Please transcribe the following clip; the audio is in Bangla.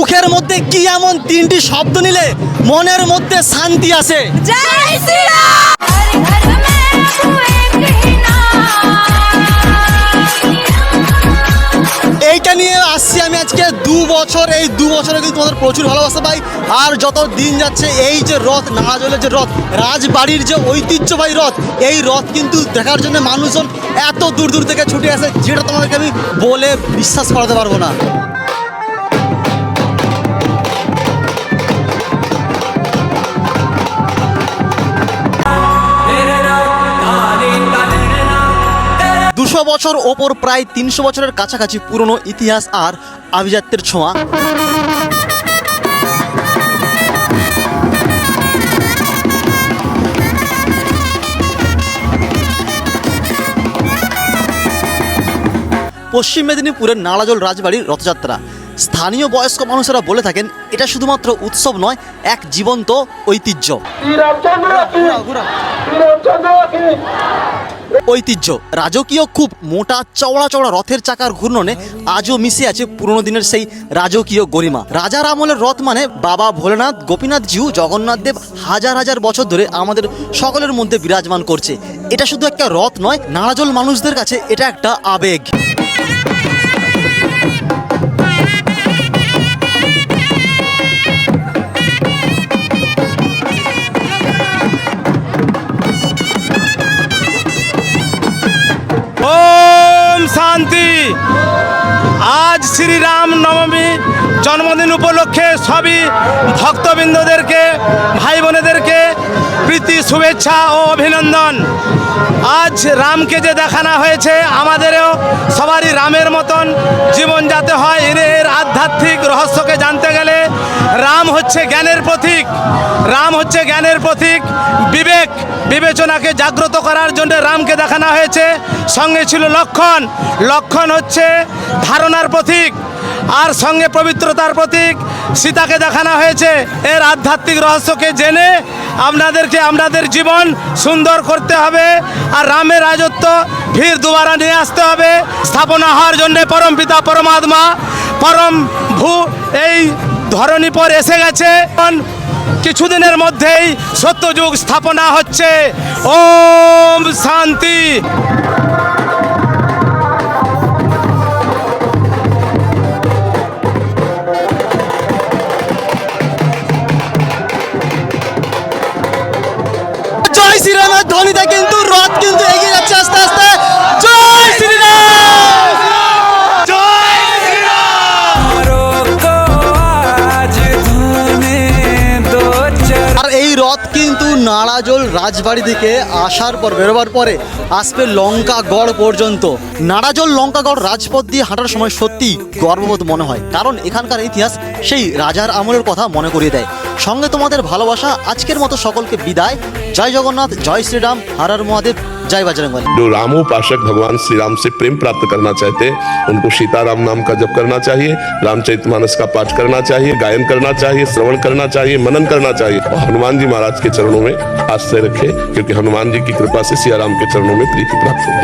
মুখের মধ্যে কি এমন তিনটি শব্দ নিলে মনের মধ্যে শান্তি আসে? জয় শ্রীরাম। হর ঘর মে এক হি নাম। এইটা নিয়ে আসছি আমি আজকে 2 বছর। এই 2 বছরে কিন্তু তোমাদের প্রচুর ভালোবাসা পাই। আর যত দিন যাচ্ছে এই যে রথ, নাগাজলের যে রথ, রাজবাড়ির যে ঐতিহ্যবাহী রথ, এই রথ কিন্তু দেখার জন্য মানুষজন এত দূর দূর থেকে ছুটে আসে, যেটা তোমাদেরকে আমি বলে বিশ্বাস করাতে পারবো না। দুশো বছর ওপর, প্রায় 300 বছরের কাছাকাছি পুরনো ইতিহাস আর আভিজাত্যের ছোঁয়া। পশ্চিম মেদিনীপুরের নাড়াজল রাজবাড়ির রথযাত্রা। স্থানীয় বয়স্ক মানুষেরা বলে থাকেন এটা শুধুমাত্র উৎসব নয়, এক জীবন্ত ঐতিহ্য। ঐতিহ্য রাজকীয়, খুব মোটা চওড়া চওড়া রথের চাকার ঘূর্ণনে আজও মিশে আছে পুরনো দিনের সেই রাজকীয় গরিমা। রাজার আমলের রথ মানে বাবা ভোলেনাথ, গোপীনাথ জিউ, জগন্নাথ দেব হাজার হাজার বছর ধরে আমাদের সকলের মধ্যে বিরাজমান করছে। এটা শুধু একটা রথ নয়, নাড়াজল মানুষদের কাছে এটা একটা আবেগ। ओम शांति। आज श्री राम नवमी जन्मदिन उपलक्षे सभी भक्तबिंदुदेरके भाई बोनेदेरके প্রীতি শুভেচ্ছা ও অভিনন্দন। আজ রামকে যে দেখানো হয়েছে, আমাদেরও সবারই রামের মতন জীবন যাতে হয়, এর আধ্যাত্মিক রহস্যকে জানতে গেলে রাম হচ্ছে জ্ঞানের প্রতীক। রাম হচ্ছে জ্ঞানের প্রতীক। বিবেক বিবেচনাকে জাগ্রত করার জন্য রামকে দেখানো হয়েছে। সঙ্গে ছিল লক্ষণ। লক্ষণ হচ্ছে ধারণার প্রতীক, আর সঙ্গে পবিত্রতার প্রতীক সীতাকে দেখানো হয়েছে। এর আধ্যাত্মিক রহস্যকে জেনে আপনাদেরকে আপনাদের জীবন সুন্দর করতে হবে, আর রামের রাজত্ব ফির দুবারা নিয়ে আসতে হবে। স্থাপনা হওয়ার জন্য পরম পিতা পরমাত্মা পরম ভূ এই ধরণী পর এসে গেছে। কিছুদিনের মধ্যেই সত্যযুগ স্থাপনা হচ্ছে। ওম শান্তি। জয় শ্রীরামের ধ্বনিতে কিন্তু রথ কিন্তু এগিয়ে যাচ্ছে আস্তে আস্তে। জয় শ্রীরাম, জয় শ্রীরাম। আর এই রথ কিন্তু নাড়াজল রাজবাড়ি থেকে আসার পর, বেরোবার পরে আসবে লঙ্কাগড় পর্যন্ত। নাড়াজল লঙ্কাগড় রাজপথ দিয়ে হাঁটার সময় সত্যি গর্ববোধ মনে হয়, কারণ এখানকার ইতিহাস সেই রাজার আমলের কথা মনে করিয়ে দেয়। সঙ্গে তোমাদের ভালোবাসা। আজকের মতো সকলকে বিদায়। জয় জগন্নাথ, জয় শ্রীরাম, হর হর মহাদেব, जय बजरंगबली। जो रामोपासक भगवान श्री राम से प्रेम प्राप्त करना चाहते हैं, उनको सीताराम नाम का जप करना चाहिए, रामचरितमानस का पाठ करना चाहिए, गायन करना चाहिए, श्रवण करना चाहिए, मनन करना चाहिए, और हनुमान जी महाराज के चरणों में आश्रय रखें, क्योंकि हनुमान जी की कृपा से सिया राम के चरणों में प्रीति प्राप्त होगी।